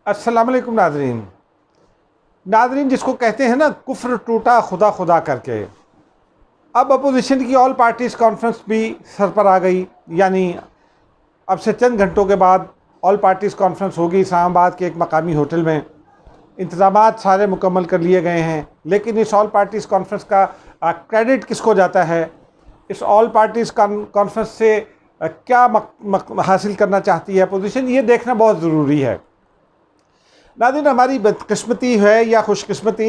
अस्सलाम वालेकुम नाजरीन। नाजरीन, जिसको कहते हैं ना कुफ्र टूटा खुदा खुदा करके, अब अपोजिशन की ऑल पार्टीज़ कॉन्फ्रेंस भी सर पर आ गई। यानी अब से चंद घंटों के बाद ऑल पार्टीज़ कॉन्फ्रेंस होगी इस्लामाबाद के एक मकामी होटल में। इंतज़ामात सारे मुकम्मल कर लिए गए हैं, लेकिन इस ऑल पार्टीज़ कॉन्फ्रेंस का क्रेडिट किसको जाता है? इस ऑल पार्टीज़ कॉन्फ्रेंस से क्या हासिल करना चाहती है अपोजिशन, ये देखना बहुत ज़रूरी है। नाज़रीन, हमारी बदकिस्मती है या खुशकिस्मती,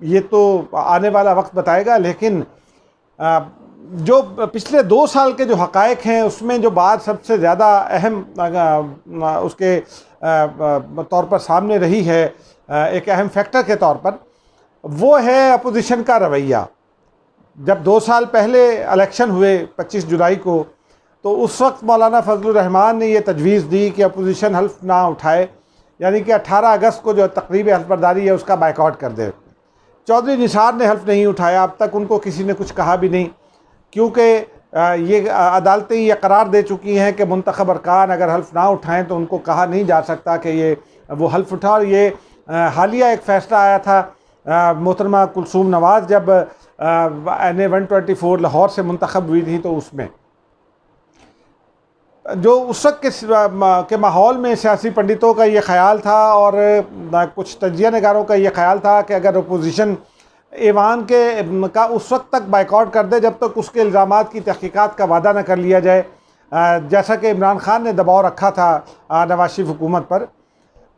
ये तो आने वाला वक्त बताएगा, लेकिन जो पिछले 2 साल के जो हक़ाइक़ हैं उसमें जो बात सबसे ज़्यादा अहम उसके तौर पर सामने रही है, एक अहम फैक्टर के तौर पर, वो है अपोजिशन का रवैया। जब 2 साल पहले इलेक्शन हुए 25 जुलाई को, तो उस वक्त मौलाना फजलुर रहमान ने ये तजवीज़ दी कि अपोजिशन हल्फ ना उठाए, यानी कि 18 अगस्त को जो तकरीब हल्फबरदारी है उसका बाइकआउट कर दे। चौधरी निसार ने हल्फ नहीं उठाया, अब तक उनको किसी ने कुछ कहा भी नहीं, क्योंकि ये अदालतें ये करार दे चुकी हैं कि मुंतखब अरकान अगर हल्फ ना उठाएं तो उनको कहा नहीं जा सकता कि ये वो हल्फ उठा। और ये हालिया एक फ़ैसला आया था मोहतरमा कुलसूम नवाज़ जब NA 124 लाहौर से मुंतखब हुई थी, तो उसमें जो उस वक्त के माहौल में सियासी पंडितों का ये ख्याल था और कुछ तजिया नगारों का ये ख्याल था कि अगर अपोजिशन ऐवान के का उस वक्त तक बाइकआउट कर दे जब तक उसके इल्ज़ामात की तहकीकात का वादा न कर लिया जाए, जैसा कि इमरान खान ने दबाव रखा था नवाज शरीफ हुकूमत पर,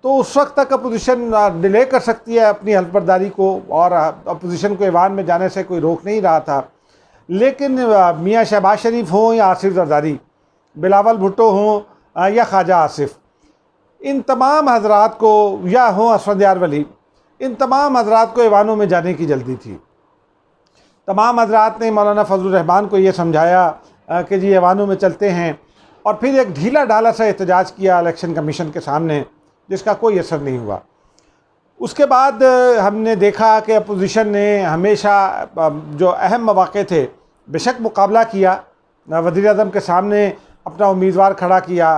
तो उस वक्त तक अपोजिशन डिले कर सकती है अपनी हल्फबरदारी को, और अपोजिशन को ऐवान में जाने से कोई रोक नहीं रहा था। लेकिन मियाँ शहबाज शरीफ हों या आसिफ जरदारी, बिलावल भुट्टो हों या ख्वाजा आसिफ, इन तमाम हजरात को, या हों असफद यार वली, इन तमाम हजरात को ऐवानों में जाने की जल्दी थी। तमाम हजरात ने मौलाना फजलुर रहमान को ये समझाया कि जी ऐवानों में चलते हैं, और फिर एक ढीला ढाला सा एहतजाज किया इलेक्शन कमीशन के सामने, जिसका कोई असर नहीं हुआ। उसके बाद हमने देखा कि अपोजिशन ने हमेशा जो अहम मौक़े थे बेशक मुकाबला किया, वज़ीर आज़म के सामने अपना उम्मीदवार खड़ा किया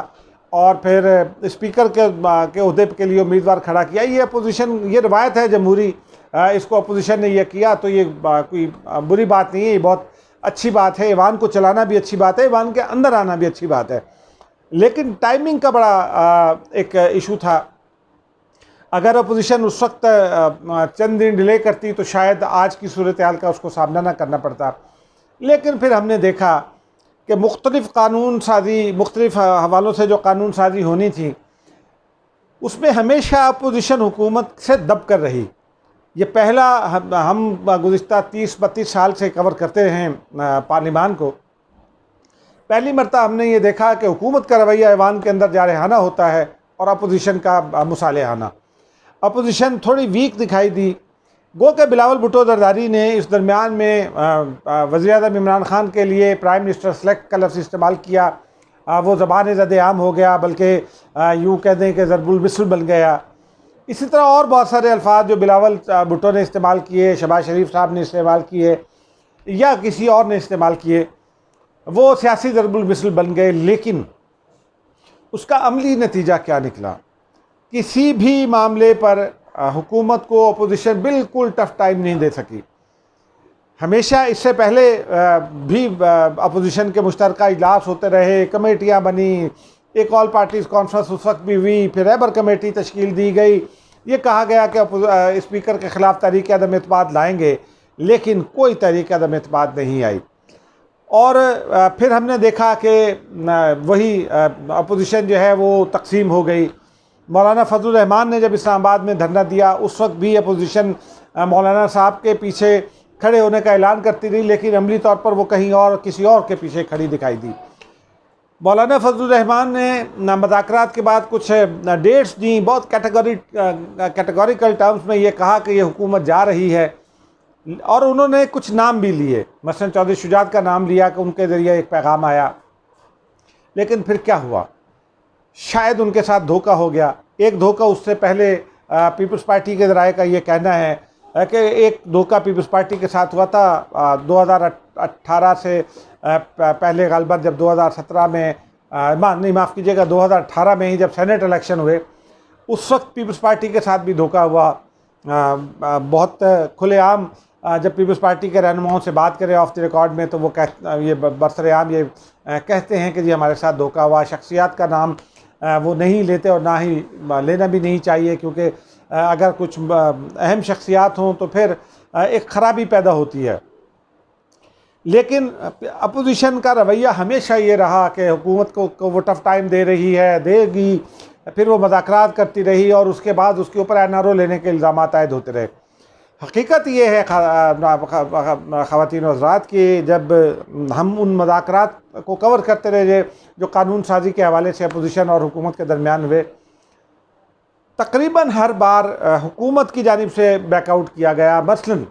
और फिर स्पीकर के ओहदे के लिए उम्मीदवार खड़ा किया। ये अपोजिशन, ये रवायत है जमहूरी, इसको अपोजिशन ने यह किया, तो ये कोई बुरी बात नहीं है, ये बहुत अच्छी बात है। ऐवान को चलाना भी अच्छी बात है, ऐवान के अंदर आना भी अच्छी बात है, लेकिन टाइमिंग का बड़ा एक इशू था। अगर अपोजिशन उस वक्त चंद दिन डिले करती तो शायद आज की सूरत हाल का उसको सामना ना करना पड़ता। लेकिन फिर हमने देखा कि मुख्तलिफ़ कानून साजी, मुख्तलिफ़ हवालों से जो कानून साजी होनी थी, उसमें हमेशा अपोजिशन हुकूमत से दब कर रही। ये पहला हम गुज़िश्ता 30-32 साल से कवर करते हैं पार्लिमान को, पहली मरतबा हमने ये देखा कि हुकूमत का रवैया ऐवान के अंदर जारहाना होता है और अपोजिशन का मुसालेहाना। अपोजिशन थोड़ी वीक दिखाई दी। गो के बिलावल भुट्टो जरदारी ने इस दरमियान में वज़ीर आज़म इमरान खान के लिए प्राइम मिनिस्टर सेलेक्ट का लफ्ज़ इस्तेमाल किया, वो ज़बान ज़द-ए-आम हो गया, बल्कि यूँ कह दें कि ज़रबुल मिसल बन गया। इसी तरह और बहुत सारे अल्फाज जो बिलावल भुट्टो ने इस्तेमाल किए, शहबाज शरीफ साहब ने इस्तेमाल किए या किसी और ने इस्तेमाल किए, वो सियासी ज़रबुल मिसल बन गए। लेकिन उसका अमली नतीजा क्या निकला? किसी भी मामले पर हुकूमत को अपोजिशन बिल्कुल टफ टाइम नहीं दे सकी। हमेशा इससे पहले भी अपोजिशन के मुश्तरका इजलास होते रहे, कमेटियाँ बनी, एक ऑल पार्टीज़ कॉन्फ्रेंस उस वक्त भी हुई, फिर रैबर कमेटी तश्कील दी गई, ये कहा गया कि स्पीकर के ख़िलाफ़ तहरीक अदम एतमाद लाएंगे, लेकिन कोई तहरीक अदम एतमाद नहीं आई। और फिर हमने देखा कि वही अपोजिशन जो है वो तकसीम हो गई। मौलाना फजलुर रहमान ने जब इस्लामाबाद में धरना दिया, उस वक्त भी अपोजिशन मौलाना साहब के पीछे खड़े होने का ऐलान करती रही, लेकिन अमली तौर पर वो कहीं और किसी और के पीछे खड़ी दिखाई दी। मौलाना फजलुर रहमान ने मुज़ाकरात के बाद कुछ डेट्स दी, बहुत कैटेगोरिकल टर्म्स में ये कहा कि ये हुकूमत जा रही है, और उन्होंने कुछ नाम भी लिए, मसलन चौधरी शुजात का नाम लिया कि उनके ज़रिए एक पैगाम आया। लेकिन फिर क्या हुआ? शायद उनके साथ धोखा हो गया। एक धोखा उससे पहले पीपल्स पार्टी के ज़राए का ये कहना है कि एक धोखा पीपल्स पार्टी के साथ हुआ था 2018 से पहले, गालिबन जब 2017 में नहीं माफ़ कीजिएगा 2018 में ही जब सेनेट इलेक्शन हुए, उस वक्त पीपल्स पार्टी के साथ भी धोखा हुआ। बहुत खुलेआम जब पीपल्स पार्टी के रहनुमाओं से बात करें ऑफ द रिकॉर्ड में, तो वो ये बरसरेआम ये कहते हैं कि जी हमारे साथ धोखा हुआ। शख्सियात का नाम वो नहीं लेते और ना ही लेना भी नहीं चाहिए, क्योंकि अगर कुछ अहम शख्सियात हों तो फिर एक ख़राबी पैदा होती है। लेकिन अपोजिशन का रवैया हमेशा ये रहा कि हुकूमत को वो टफ़ टाइम दे रही है, देगी, फिर वो मज़ाकरात करती रही और उसके बाद उसके ऊपर NRO लेने के इल्ज़ाम आयद होते रहे। हकीकत ये है ख़वातीन और हज़रात कि जब हम उन मज़ाकरात को कवर करते रहे जो कानून साजी के हवाले से अपोजिशन और हुकूमत के दरमियान हुए, तकरीबन हर बार हुकूमत की जानिब से बैकआउट किया गया। मसलन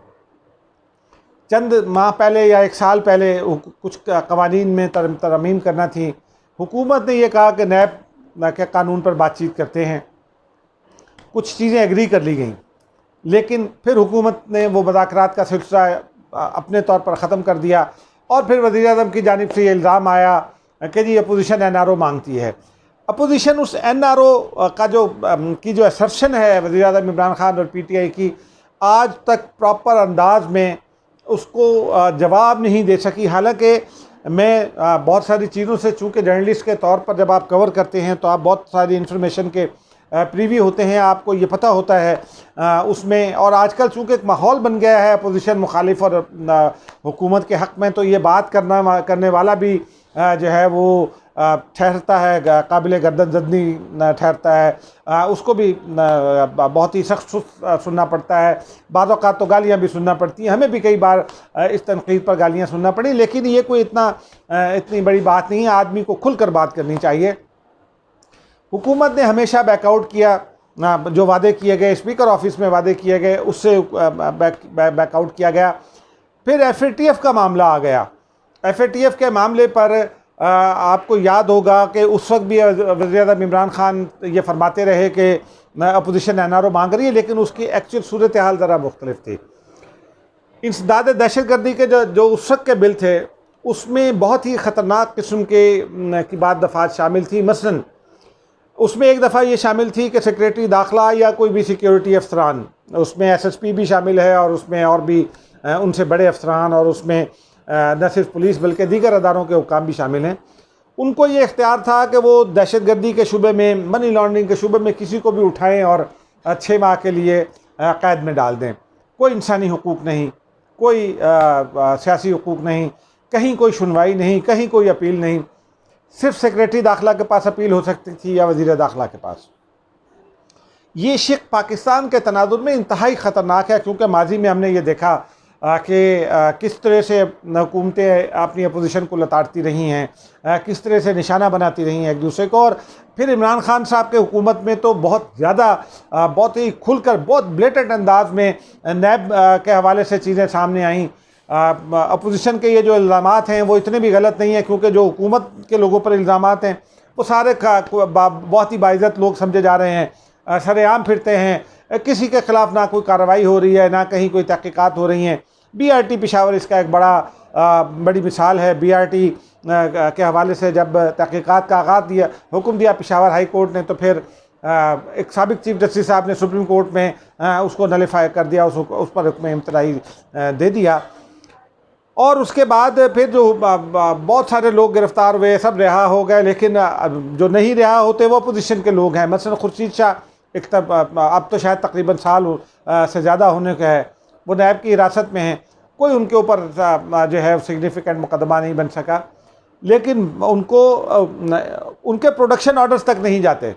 चंद माह पहले या 1 साल पहले कुछ कवानीन में तरमीम करना थी, हुकूमत ने यह कहा कि नैब के कानून पर बातचीत करते हैं, कुछ चीज़ें एग्री कर ली गई, लेकिन फिर हुकूमत ने वो मुज़ाकरात का सिलसिला अपने तौर पर ख़त्म कर दिया और फिर वज़ीर-ए-आज़म की जानिब से ये इल्ज़ाम आया कि जी अपोजिशन NRO मांगती है। अपोजिशन उस NRO का जो असर्शन है वज़ीर-ए-आज़म इमरान खान और PTI की, आज तक प्रॉपर अंदाज में उसको जवाब नहीं दे सकी। हालांकि मैं बहुत सारी चीज़ों से, चूँकि जर्नलिस्ट के तौर पर जब आप कवर करते हैं तो आप बहुत सारी इन्फॉर्मेशन के प्रीव्यू होते हैं, आपको ये पता होता है उसमें। और आजकल चूँकि एक माहौल बन गया है अपोजिशन मुखालिफ और हुकूमत के हक़ में, तो ये बात करने वाला भी जो है वो ठहरता है काबिल गर्दन जदनी ठहरता है, उसको भी बहुत ही सख्त सुनना पड़ता है। बाज़ औक़ात तो गालियाँ भी सुनना पड़ती हैं, हमें भी कई बार इस तनक़ीद पर गालियाँ सुनना पड़ी, लेकिन ये कोई इतनी बड़ी बात नहीं है। आदमी को खुल कर बात करनी चाहिए। हुकूमत ने हमेशा बैकआउट किया, जो वादे किए गए, स्पीकर ऑफिस में वादे किए गए, उससे बैकआउट किया गया। फिर FATF का मामला आ गया। FATF के मामले पर आपको याद होगा कि उस वक्त भी वज़ीर-ए-आज़म इमरान खान ये फरमाते रहे कि अपोजिशन NRO मांग रही है, लेकिन उसकी एक्चुअल सूरत हाल ज़रा मुख्तलिफ थी। इंसदाद दहशतगर्दी के जो उस वक्त के बिल थे, उसमें बहुत ही ख़तरनाक किस्म की बात दफ़ात शामिल थी। मसलन उसमें एक दफ़ा ये शामिल थी कि सेक्रेटरी दाखिला या कोई भी सिक्योरिटी अफसरान, उसमें SSP भी शामिल है और उसमें और भी उनसे बड़े अफसरान, और उसमें न सिर्फ पुलिस बल्कि दीगर अदारों के हुक्काम भी शामिल हैं, उनको ये इख्तियार था कि वो दहशतगर्दी के शुबे में, मनी लॉन्ड्रिंग के शुबे में किसी को भी उठाएँ और 6 माह के लिए कैद में डाल दें। कोई इंसानी हुकूक नहीं, कोई सियासी हुकूक नहीं, कहीं कोई सुनवाई नहीं, कहीं कोई अपील नहीं। सिर्फ सेक्रेटरी दाखिला के पास अपील हो सकती थी या वज़ीर दाखिला के पास। ये शिक पाकिस्तान के तनाजुर में इंतहाई ख़तरनाक है, क्योंकि माजी में हमने ये देखा कि किस तरह से हुकूमतें अपनी अपोजिशन को लताड़ती रही हैं, किस तरह से निशाना बनाती रही हैं एक दूसरे को। और फिर इमरान खान साहब के हुकूमत में तो बहुत ज़्यादा, बहुत ही खुलकर, बहुत ब्लेटेंट अंदाज में नैब के हवाले से चीज़ें सामने आईं। अपोजिशन के ये जो इल्ज़ामात हैं वो इतने भी गलत नहीं है, क्योंकि जो हुकूमत के लोगों पर इल्ज़ामात हैं वो सारे बहुत ही बाइज़्ज़त लोग समझे जा रहे हैं, सरेआम फिरते हैं, किसी के ख़िलाफ़ ना कोई कार्रवाई हो रही है, ना कहीं कोई तहक़ीक़ात हो रही हैं। BRT पेशावर इसका एक बड़ी मिसाल है। BRT के हवाले से जब तहक़ीक़ात का आगाज़ हुक्म दिया पेशावर हाई कोर्ट ने, तो फिर एक साबिक़ चीफ जस्टिस साहब ने सुप्रीम कोर्ट में उसको नलिफाई कर दिया, उस पर हुक्म इम्तनाई दे दिया। और उसके बाद फिर जो बहुत सारे लोग गिरफ़्तार हुए, सब रिहा हो गए, लेकिन जो नहीं रिहा होते वो अपोजिशन के लोग हैं। मसलन खुर्शीद शाह, अब तो शायद तकरीबन साल से ज़्यादा होने का है, वो नैब की हिरासत में हैं। कोई उनके ऊपर जो है सिग्निफिकेंट मुकदमा नहीं बन सका, लेकिन उनके प्रोडक्शन ऑर्डर्स तक नहीं जाते।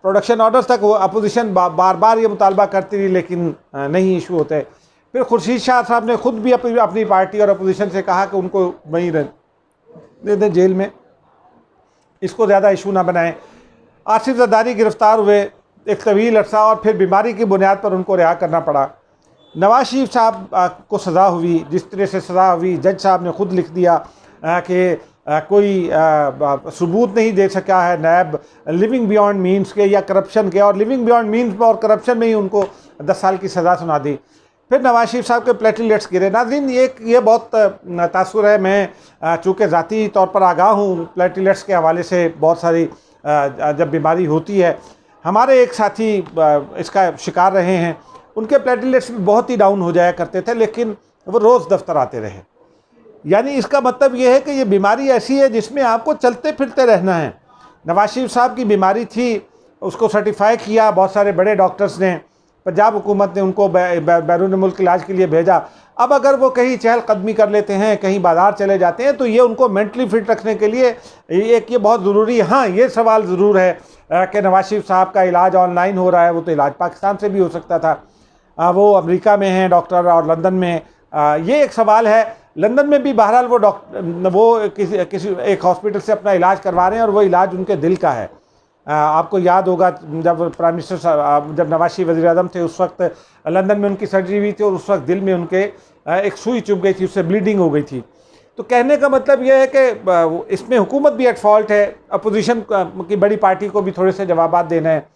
प्रोडक्शन ऑर्डर्स तक वो अपोजिशन बार बार ये मुतालबा करती रही, लेकिन नहीं इशू होते। फिर खुर्शीद शाह साहब ने ख़ुद भी अपनी पार्टी और अपोजिशन से कहा कि उनको वहीं रहने दें जेल में, इसको ज़्यादा इशू ना बनाएं। आसिफ जरदारी गिरफ़्तार हुए एक तवील अरसा, और फिर बीमारी की बुनियाद पर उनको रिहा करना पड़ा। नवाज शरीफ साहब को सज़ा हुई, जिस तरह से सज़ा हुई, जज साहब ने ख़ुद लिख दिया कि कोई सबूत नहीं दे सका है नैब लिविंग बियॉन्ड मीन्स के या करप्शन के, और लिविंग बियॉन्ड मीन्स और करप्शन में ही उनको 10 साल की सज़ा सुना दी। फिर नवाज शरीफ साहब के प्लेटलेट्स गिरे। नाज़रीन, ये बहुत तासुर है। मैं चूँकि ज़ाती तौर पर आगाह हूँ प्लेटलेट्स के हवाले से, बहुत सारी जब बीमारी होती है, हमारे एक साथी इसका शिकार रहे हैं, उनके प्लेटलेट्स भी बहुत ही डाउन हो जाया करते थे, लेकिन वो रोज़ दफ्तर आते रहे। यानी इसका मतलब ये है कि ये बीमारी ऐसी है जिसमें आपको चलते फिरते रहना है। नवाज शरीफ साहब की बीमारी थी, उसको सर्टिफाई किया बहुत सारे बड़े डॉक्टर्स ने, पंजाब हुकूमत ने उनको बैरून मुल्क इलाज के लिए भेजा। अब अगर वो कहीं चहलकदमी कर लेते हैं, कहीं बाज़ार चले जाते हैं, तो ये उनको मेंटली फिट रखने के लिए ये बहुत ज़रूरी है। हाँ, ये सवाल ज़रूर है कि नवाज शरीफ साहब का इलाज ऑनलाइन हो रहा है, वो तो इलाज पाकिस्तान से भी हो सकता था, वो अमेरिका में हैं डॉक्टर और लंदन में, ये एक सवाल है। लंदन में भी बहरहाल वो किसी एक हॉस्पिटल से अपना इलाज करवा रहे हैं और वो इलाज उनके दिल का है। आपको याद होगा जब प्राइम मिनिस्टर जब नवाज शरीफ वज़ीर आज़म थे, उस वक्त लंदन में उनकी सर्जरी हुई थी और उस वक्त दिल में उनके एक सुई चुभ गई थी, उससे ब्लीडिंग हो गई थी। तो कहने का मतलब यह है कि इसमें हुकूमत भी एट फॉल्ट है, अपोजिशन की बड़ी पार्टी को भी थोड़े से जवाबात देना है।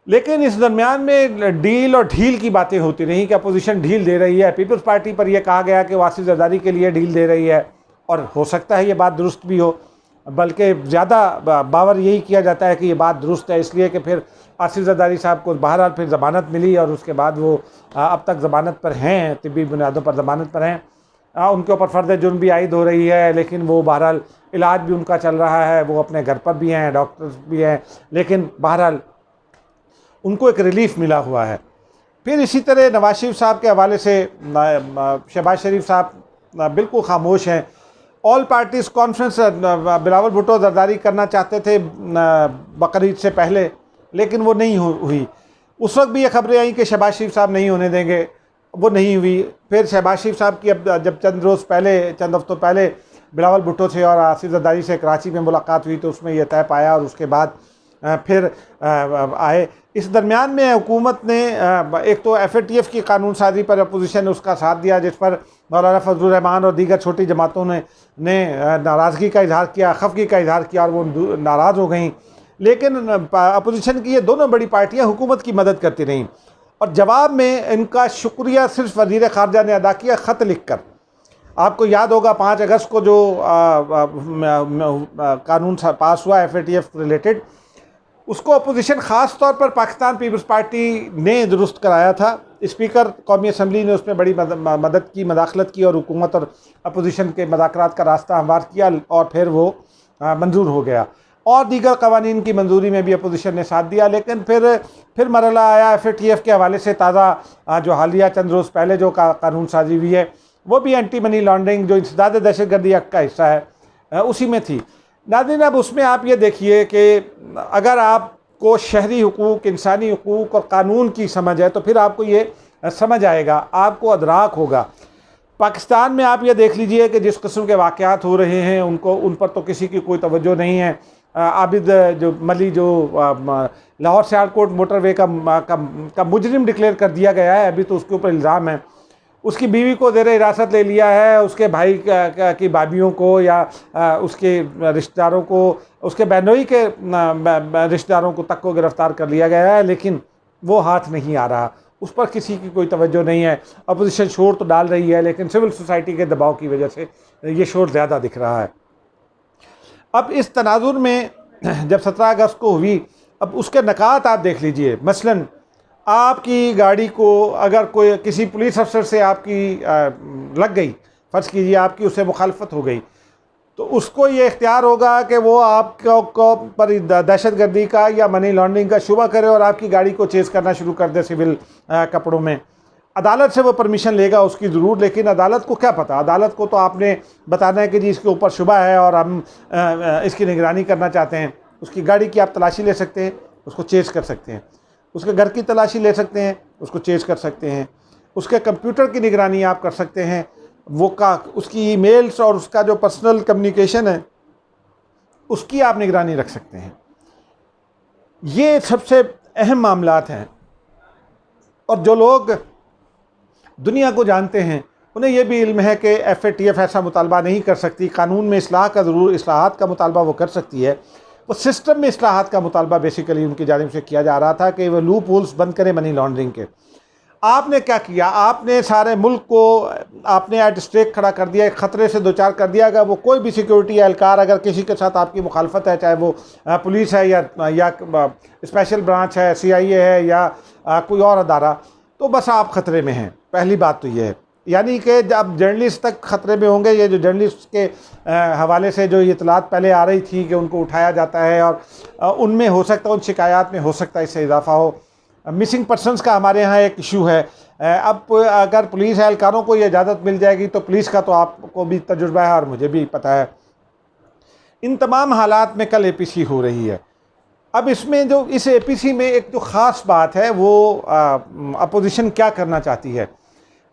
लेकिन इस दरमियान में डील और ढील की बातें होती रहीं कि अपोजिशन ढील दे रही है। पीपल्स पार्टी पर यह कहा गया कि वासिफ जरदारी के लिए ढील दे रही है, और हो सकता है ये बात दुरुस्त भी हो, बल्कि ज़्यादा बावर यही किया जाता है कि ये बात दुरुस्त है, इसलिए कि फिर आसिफ जरदारी साहब को बहरहाल फिर ज़मानत मिली और उसके बाद वो अब तक ज़मानत पर हैं, तिब्बी बुनियादों पर ज़मानत पर हैं। उनके ऊपर फ़र्द जुर्म भी आयद हो रही है, लेकिन वो बहरहाल इलाज भी उनका चल रहा है, वो अपने घर पर भी हैं, डॉक्टर्स भी हैं, लेकिन बहरहाल उनको एक रिलीफ मिला हुआ है। फिर इसी तरह नवाज शरीफ साहब के हवाले से शहबाज शरीफ साहब बिल्कुल खामोश हैं। All parties conference Bilawal Bhutto Zardari करना चाहते थे बकरीद से पहले, लेकिन वो नहीं हुई। उस वक्त भी ये खबरें आई कि शहबाज शरीफ साहब नहीं होने देंगे, वो नहीं हुई। फिर शहबाज शरीफ साहब की अब जब चंद हफ्तों पहले बिलावल भुट्टो से और आसिफ जरदारी से कराची में मुलाकात हुई, तो उसमें यह तय पाया और उसके बाद फिर आए। इस दरमियान में हुकूमत ने एक तो FATF की कानून साजी पर अपोजिशन ने उसका साथ दिया, जिस पर मौलाना फजलुर रहमान और दीगर छोटी जमातों ने नाराज़गी का इजहार किया, खफगी का इजहार किया और वो नाराज़ हो गई। लेकिन अपोजिशन की ये दोनों बड़ी पार्टियां हुकूमत की मदद करती रहीं और जवाब में इनका शुक्रिया सिर्फ वज़ीर ख़ारजा ने अदा किया ख़त लिख कर। आपको याद होगा 5 अगस्त को जो कानून पास हुआ FATF रिलेटेड, उसको अपोजिशन ख़ास तौर पर पाकिस्तान पीपल्स पार्टी ने दुरुस्त कराया था। स्पीकर कौमी असम्बली ने उसमें बड़ी मदद की, मदाखलत की और हुकूमत और अपोजिशन के मज़ाकरात का रास्ता हमवार किया और फिर वो मंजूर हो गया। और दीगर कवानीन की मंजूरी में भी अपोजिशन ने साथ दिया। लेकिन फिर मरला आया FATF के हवाले से ताज़ा जो हालिया चंद रोज़ पहले जो कानून साजी हुई है, वो भी एंटी मनी लॉन्ड्रिंग जो इंसदाद दहशतगर्दी एक्ट का हिस्सा है, उसी में थी। नाज़रीन, अब उसमें आप ये देखिए कि अगर आपको शहरी हुकूक, इंसानी हुकूक और कानून की समझ है तो फिर आपको ये समझ आएगा, आपको अदराक होगा। पाकिस्तान में आप ये देख लीजिए कि जिस किस्म के वाक़यात हो रहे हैं उन पर तो किसी की कोई तवज्जो नहीं है। आबिद जो मली जो लाहौर सियालकोट मोटरवे का मुजरिम डिक्लेयर कर दिया गया है, अभी तो उसके ऊपर इल्ज़ाम है। उसकी बीवी को ज़ेर हिरासत ले लिया है, उसके भाई की भाभियों को या उसके रिश्तेदारों को, उसके बहनोई के रिश्तेदारों को तक को गिरफ़्तार कर लिया गया है, लेकिन वो हाथ नहीं आ रहा, उस पर किसी की कोई तवज्जो नहीं है। अपोजिशन शोर तो डाल रही है, लेकिन सिविल सोसाइटी के दबाव की वजह से ये शोर ज़्यादा दिख रहा है। अब इस तनाजुर में जब 17 अगस्त को हुई, अब उसके नकात आप देख लीजिए। मसलन आपकी गाड़ी को अगर कोई किसी पुलिस अफसर से आपकी लग गई, फ़र्ज़ कीजिए आपकी उससे मुखालफत हो गई, तो उसको ये इख्तियार होगा कि वो आपको पर दहशतगर्दी का या मनी लॉन्ड्रिंग का शुबा करे और आपकी गाड़ी को चेज़ करना शुरू कर दे सिविल कपड़ों में। अदालत से वो परमिशन लेगा उसकी ज़रूर, लेकिन अदालत को क्या पता, अदालत को तो आपने बताना है कि जी इसके ऊपर शुबा है और हम इसकी निगरानी करना चाहते हैं। उसकी गाड़ी की आप तलाशी ले सकते हैं, उसको चेज़ कर सकते हैं। उसके घर की तलाशी ले सकते हैं, उसको चेज़ कर सकते हैं। उसके कंप्यूटर की निगरानी आप कर सकते हैं, उसकी ईमेल्स और उसका जो पर्सनल कम्युनिकेशन है उसकी आप निगरानी रख सकते हैं। ये सबसे अहम मामलात हैं और जो लोग दुनिया को जानते हैं उन्हें यह भी इल्म है कि FATF ऐसा मुतालबा नहीं कर सकती। कानून में इस्लाहात का मुतालबा वो कर सकती है, वो सिस्टम में इस्लाहात का मुतालबा बेसिकली उनकी जानिब से किया जा रहा था कि वो लूप होल्स बंद करें मनी लॉन्ड्रिंग के। आपने क्या किया, आपने सारे मुल्क को आपने एट स्टेक खड़ा कर दिया, एक ख़तरे से दो चार कर दिया। अगर वो कोई भी सिक्योरिटी एहलकार अगर किसी के साथ आपकी मुखालफत है, चाहे वो पुलिस है या स्पेशल ब्रांच है, CIA है या कोई और अदारा, तो बस आप ख़तरे में हैं। पहली बात तो ये है, यानी कि जब जर्नलिस्ट तक ख़तरे में होंगे, ये जो जर्नलिस्ट के हवाले से जो इतलात पहले आ रही थी कि उनको उठाया जाता है और उनमें हो सकता है, उन शिकायत में हो सकता है इससे इजाफा हो। मिसिंग पर्सनस का हमारे यहाँ एक इशू है। अब अगर पुलिस एहलकारों को ये इजाज़त मिल जाएगी तो पुलिस का तो आपको भी तजुर्बा है और मुझे भी पता है। इन तमाम हालात में कल APC हो रही है। अब इसमें जो इस APC में एक जो ख़ास बात है वो अपोजिशन क्या करना चाहती है।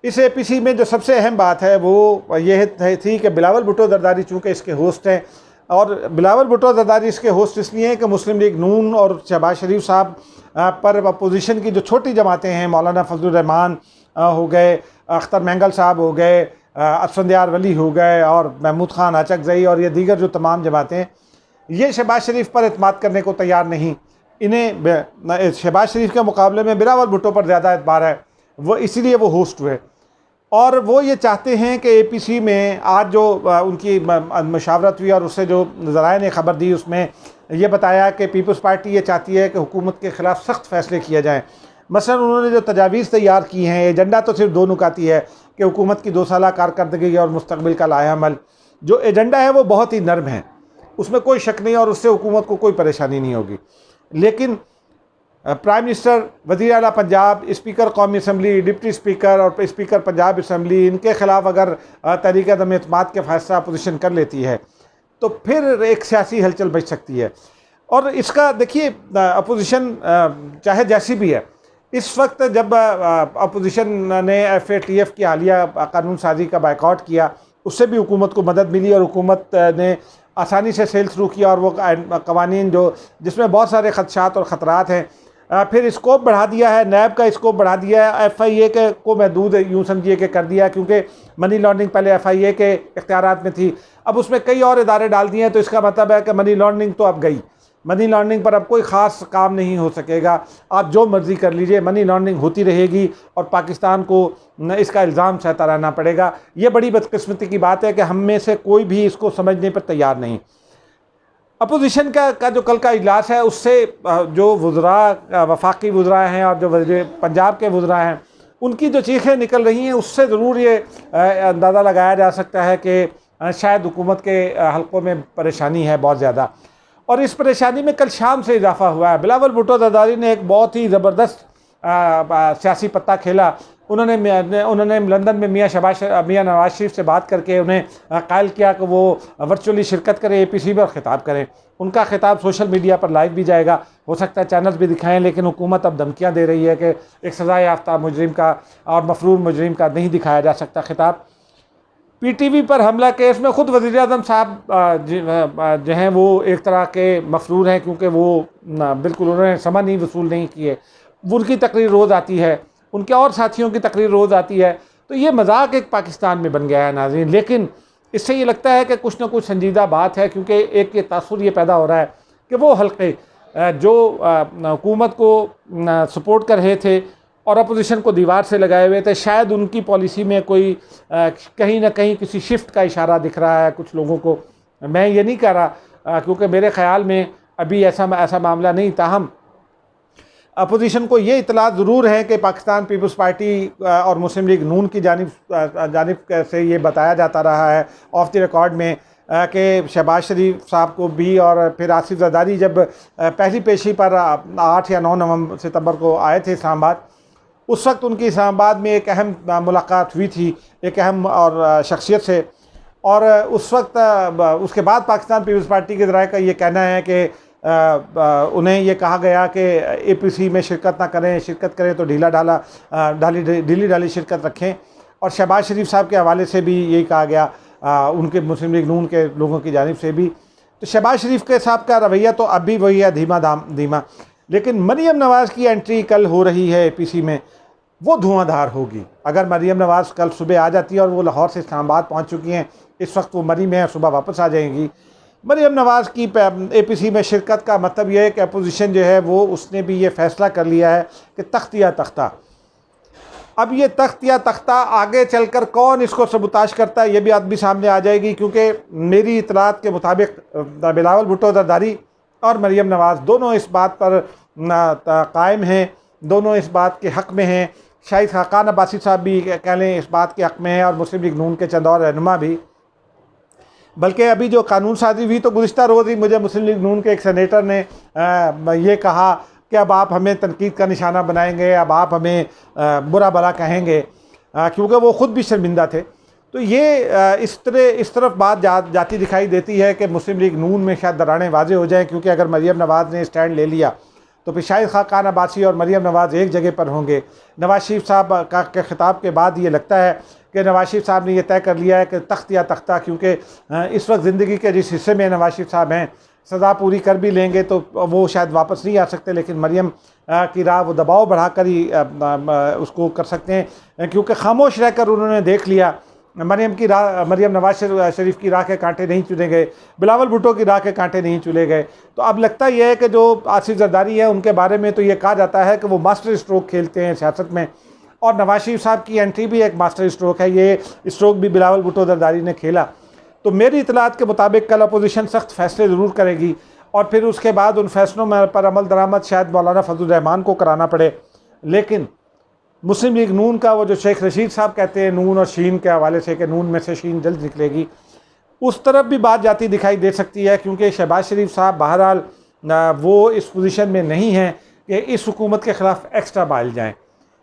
इस APC में जो सबसे अहम बात है वो ये थी कि बिलावल भुट्टो जरदारी चूँकि इसके होस्ट हैं, और बिलावल भुट्टो जरदारी इसके होस्ट इसलिए हैं कि मुस्लिम लीग नून और शहबाज शरीफ साहब पर अपोजिशन की जो छोटी जमातें हैं, मौलाना फजलुर रहमान हो गए, अख्तर मैंगल साहब हो गए, असफंदियार वली हो गए और महमूद खान आचकजई और ये दीगर जो तमाम जमातें, ये शहबाज शरीफ पर एतमाद करने को तैयार नहीं। इन्हें शहबाज शरीफ के मुकाबले में बिलावल भुट्टो पर ज़्यादा एतबार है, वो इसीलिए वो होस्ट हुए। और वो ये चाहते हैं कि APC में आज जो उनकी मशावरत हुई और उससे जो ज़राए ने ख़बर दी, उसमें ये बताया कि पीपल्स पार्टी ये चाहती है कि हुकूमत के ख़िलाफ़ सख्त फ़ैसले किए जाएँ। मसलन उन्होंने जो तजावीज़ तैयार की हैं, एजेंडा तो सिर्फ दो नुकाती है कि हुकूमत की 2 साला कारकर्दगी और मुस्तक़बिल का लाएअमल। जो एजेंडा है वो बहुत ही नर्म है, उसमें कोई शक नहीं और उससे हुकूमत को कोई परेशानी नहीं होगी। लेकिन प्राइम मिनिस्टर, वज़ीर आला पंजाब, स्पीकर कौमी असम्बली, डिप्टी स्पीकर और स्पीकर पंजाब असम्बली, इनके ख़िलाफ़ अगर तहरीक अदम एतमाद के फ़ैसला अपोजिशन कर लेती है तो फिर एक सियासी हलचल बच सकती है। और इसका देखिए, अपोजिशन चाहे जैसी भी है, इस वक्त जब अपोजिशन ने FATF की हालिया कानून साजी का बायकॉट किया, उससे भी हुकूमत को मदद मिली और हुकूमत ने आसानी से सेल शुरू किया और वो कवानीन जो जिसमें बहुत सारे खदशात और ख़तरात हैं, फिर स्कोप बढ़ा दिया है, नैब का स्कोप बढ़ा दिया है, FIA के को महदूद यूँ समझिए कि कर दिया, क्योंकि मनी लॉन्ड्रिंग पहले FIA के इख्तियारात में थी, अब उसमें कई और इदारे डाल दिए हैं। तो इसका मतलब है कि मनी लॉन्ड्रिंग तो अब गई, मनी लॉन्ड्रिंग पर अब कोई ख़ास काम नहीं हो सकेगा। आप जो मर्ज़ी कर लीजिए, मनी लॉन्ड्रिंग होती रहेगी और पाकिस्तान को इसका इल्ज़ाम सहता रहना पड़ेगा। ये बड़ी बदकिस्मती की बात है कि हम में से कोई भी इसको समझने पर तैयार नहीं। अपोजिशन का जो कल का इजलास है, उससे जो वज़रा, वफाकी वज़रा हैं और जो पंजाब के वज़रा हैं, उनकी जो चीखें निकल रही हैं, उससे ज़रूर ये अंदाज़ा लगाया जा सकता है कि शायद हुकूमत के हल्कों में परेशानी है बहुत ज़्यादा। और इस परेशानी में कल शाम से इजाफा हुआ है। बिलावल भुट्टो जरदारी ने एक बहुत ही ज़बरदस्त सियासी पत्ता खेला। उन्होंने लंदन में मियाँ नवाज शरीफ से बात करके उन्हें कायल किया कि वो वर्चुअली शिरकत करें, APC पर ख़िताब करें। उनका ख़िताब सोशल मीडिया पर लाइव भी जाएगा, हो सकता है चैनल्स भी दिखाएं, लेकिन हुकूमत अब धमकियाँ दे रही है कि एक सज़ा याफ्ता मुजरिम का और मफरूर मुजरिम का नहीं दिखाया जा सकता ख़िताब। PTV पर हमला केस में ख़ुद वज़ीर आज़म साहब जो हैं वो एक तरह के मफरूर हैं, क्योंकि वो बिल्कुल उन्होंने समन ही वसूल नहीं किए। उनकी तकरीर रोज़ आती है, उनके और साथियों की तकरीर रोज़ आती है। तो ये मजाक एक पाकिस्तान में बन गया है नाज़रीन। लेकिन इससे ये लगता है कि कुछ ना कुछ संजीदा बात है, क्योंकि एक ये तासुर ये पैदा हो रहा है कि वो हल्के जो हुकूमत को सपोर्ट कर रहे थे और अपोजिशन को दीवार से लगाए हुए थे, शायद उनकी पॉलिसी में कोई कहीं ना कहीं किसी शिफ्ट का इशारा दिख रहा है कुछ लोगों को। मैं ये नहीं कह रहा, क्योंकि मेरे ख़्याल में अभी ऐसा मामला नहीं। ताहम अपोजिशन को ये इतला ज़रूर है कि पाकिस्तान पीपल्स पार्टी और मुस्लिम लीग नून की जानिब से ये बताया जाता रहा है ऑफ द रिकॉर्ड में कि शहबाज शरीफ साहब को भी और फिर आसिफ जरदारी जब पहली पेशी पर 8 या 9 सितंबर को आए थे इस्लामाबाद, उस वक्त उनकी इस्लामाबाद में एक अहम मुलाकात हुई थी एक अहम और शख्सियत से। और उस वक्त उसके बाद पाकिस्तान पीपल्स पार्टी के ज़राए का ये कहना है कि उन्हें ये कहा गया कि APC में शिरकत ना करें, शिरकत करें तो ढीली ढाली शिरकत रखें। और शहबाज शरीफ साहब के हवाले से भी यही कहा गया, उनके मुस्लिम लीग नून के लोगों की जानिब से भी। तो शहबाज शरीफ के साहब का रवैया तो अब भी वही है, धीमा। लेकिन मरियम नवाज़ की एंट्री कल हो रही है APC में, वो धुआंधार होगी। अगर मरियम नवाज़ कल सुबह आ जाती है, और वो लाहौर से इस्लामाबाद पहुँच चुकी हैं, इस वक्त वो मरी में है, सुबह वापस आ जाएंगी। मरियम नवाज़ की APC में शिरकत का मतलब यह है कि अपोजिशन जो है वो उसने भी ये फ़ैसला कर लिया है कि तख्त या तख्ता। अब ये तख्त या तख्ता आगे चलकर कौन इसको सबूताश करता है ये भी आदमी सामने आ जाएगी, क्योंकि मेरी इतलात के मुताबिक बिलावल भुट्टो जरदारी और मरियम नवाज़ दोनों इस बात पर कायम हैं, दोनों इस बात के हक़ में हैं। शाहिद खाकान अब्बासी साहब भी कह लें इस बात के हक़ में हैं, और मुस्लिम लीग नून के चंद और रहनुमा भी। बल्कि अभी जो कानून साजी हुई तो गुज़िश्ता रोज़ ही मुझे मुस्लिम लीग नून के एक सेनेटर ने ये कहा कि अब आप हमें तनकीद का निशाना बनाएंगे, अब आप हमें बुरा भला कहेंगे, क्योंकि वो ख़ुद भी शर्मिंदा थे। तो ये इस तरफ बात जाती दिखाई देती है कि मुस्लिम लीग नून में शायद दरारें वाज़े हो जाएँ, क्योंकि अगर मरियम नवाज़ ने स्टैंड ले लिया तो फिर शाहिद खाकान अब्बासी और मरियम नवाज़ एक जगह पर होंगे। नवाज शरीफ साहब के ख़िताब के बाद ये लगता है कि नवाज शरीफ साहब ने यह तय कर लिया है कि तख्त या तख्ता, क्योंकि इस वक्त ज़िंदगी के जिस हिस्से में नवाज शरीफ साहब हैं, सज़ा पूरी कर भी लेंगे तो वो शायद वापस नहीं आ सकते, लेकिन मरियम की राह वो दबाव बढ़ाकर ही उसको कर सकते हैं, क्योंकि खामोश रहकर उन्होंने देख लिया मरियम नवाज शरीफ की राह के कांटे नहीं चुने गए, बिलावल भुट्टो की राह के कांटे नहीं चुने गए। तो अब लगता यह है कि जो आसिफ जरदारी है उनके बारे में तो ये कहा जाता है कि वो मास्टर स्ट्रोक खेलते हैं सियासत में, और नवाज शरीफ साहब की एंट्री भी एक मास्टर स्ट्रोक है, ये स्ट्रोक भी बिलावल भुट्टो जरदारी ने खेला। तो मेरी इतलात के मुताबिक कल अपोजिशन सख्त फैसले ज़रूर करेगी, और फिर उसके बाद उन फैसलों में पर अमल दरामद शायद मौलाना फजल रहमान को कराना पड़े। लेकिन मुस्लिम लीग नून का वो जो शेख रशीद साहब कहते हैं नून और शीन के हवाले से कि नून में से शीन जल्द निकलेगी, उस तरफ भी बात जाती दिखाई दे सकती है, क्योंकि शहबाज शरीफ साहब बहरहाल वो इस पोजीशन में नहीं हैं कि इस हुकूमत के ख़िलाफ़ एक्स्ट्रा बाइल जाएँ।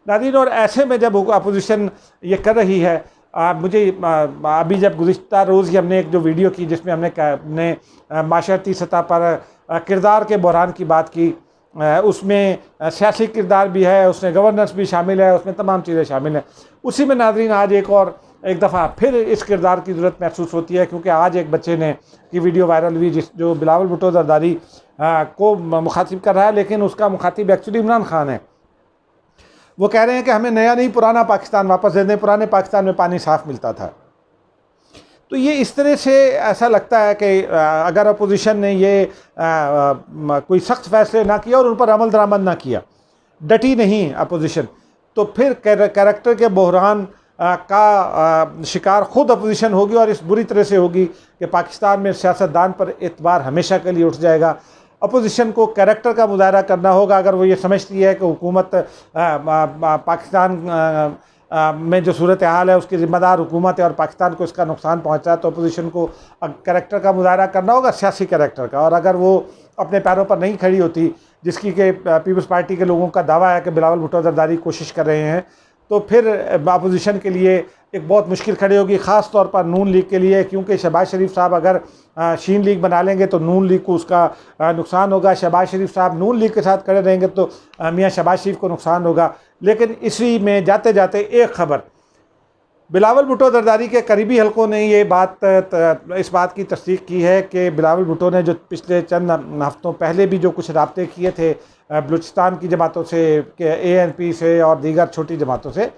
नाज़रीन, और ऐसे में जब अपोजिशन ये कर रही है, मुझे अभी जब गुज़िश्ता रोज़ ही हमने एक जो वीडियो की जिसमें हमने माशरती सतह पर किरदार के बहरान की बात की, उसमें सियासी किरदार भी है, उसमें गवर्नेंस भी शामिल है, उसमें तमाम चीज़ें शामिल हैं। उसी में नाज़रीन आज एक दफ़ा फिर इस किरदार की ज़रूरत महसूस होती है, क्योंकि आज एक बच्चे ने की वीडियो वायरल हुई जो बिलावल भुट्टो जरदारी को मुखातिब कर रहा है, लेकिन उसका मुखातिब एक्चुअली इमरान खान है। वो कह रहे हैं कि हमें नया नहीं पुराना पाकिस्तान वापस दे दें, पुराने पाकिस्तान में पानी साफ़ मिलता था। तो ये इस तरह से ऐसा लगता है कि अगर अपोजिशन ने ये कोई सख्त फैसले ना किया और उन पर अमल दरामद ना किया, डटी नहीं अपोजिशन, तो फिर कैरेक्टर के बहरान का शिकार ख़ुद अपोजिशन होगी, और इस बुरी तरह से होगी कि पाकिस्तान में सियासतदान पर एतबार हमेशा के लिए उठ जाएगा। अपोजिशन को कैरेक्टर का मुजाहरा करना होगा। अगर वो ये समझती है कि हुकूमत पाकिस्तान में जो सूरत हाल है उसकी ज़िम्मेदार हुकूमत है और पाकिस्तान को इसका नुकसान पहुंचा है, तो अपोजिशन को कैरेक्टर का मुजाहरा करना होगा, सियासी कैरेक्टर का। और अगर वो अपने पैरों पर नहीं खड़ी होती, जिसकी कि पीपल्स पार्टी के लोगों का दावा है कि बिलावल भुट्टो जरदारी कोशिश कर रहे हैं, तो फिर अपोजिशन के लिए एक बहुत मुश्किल खड़ी होगी, ख़ास तौर पर नून लीग के लिए, क्योंकि शहबाज शरीफ साहब अगर शीन लीग बना लेंगे तो नून लीग को उसका नुकसान होगा। शहबाज शरीफ साहब नून लीग के साथ खड़े रहेंगे तो मियाँ शहबाज शरीफ को नुकसान होगा। लेकिन इसी में जाते जाते एक ख़बर, बिलावल भुट्टो जरदारी के करीबी हलकों ने ये इस बात की तस्दीक की है कि बिलावल भुट्टो ने जो पिछले चंद हफ्तों पहले भी जो कुछ राब्ते किए थे बलूचिस्तान की जमातों से, ANP से और दीगर छोटी जमातों से,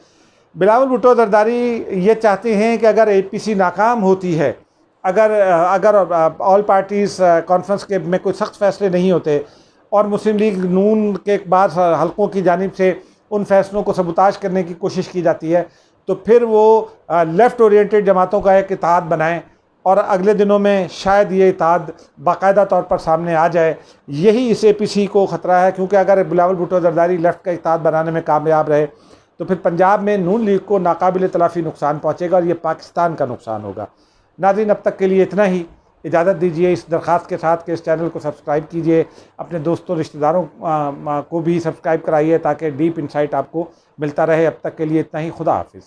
बिलावल भुट्टो जरदारी ये चाहते हैं कि अगर APC नाकाम होती है, अगर ऑल पार्टीज़ कॉन्फ्रेंस के में कोई सख्त फैसले नहीं होते और मुस्लिम लीग नून के बाद हलकों की जानिब से उन फैसलों को सबूताज करने की कोशिश की जाती है, तो फिर वो लेफ़्ट ओरिएंटेड जमातों का एक इत्तेहाद बनाएं और अगले दिनों में शायद ये इत्तेहाद बाकायदा तौर पर सामने आ जाए। यही इस APC को ख़तरा है, क्योंकि अगर बिलावल भुट्टो जरदारी लेफ़्ट का इत्तेहाद बनाने में कामयाब रहे तो फिर पंजाब में नून लीग को नाकाबिल तलाफ़ी नुकसान पहुँचेगा और ये पाकिस्तान का नुकसान होगा। नाज़रीन, अब तक के लिए इतना ही। इजाज़त दीजिए इस दरख्वास्त के साथ कि इस चैनल को सब्सक्राइब कीजिए, अपने दोस्तों रिश्तेदारों को भी सब्सक्राइब कराइए ताकि डीप इंसाइट आपको मिलता रहे। अब तक के लिए इतना ही। खुदा हाफिज़।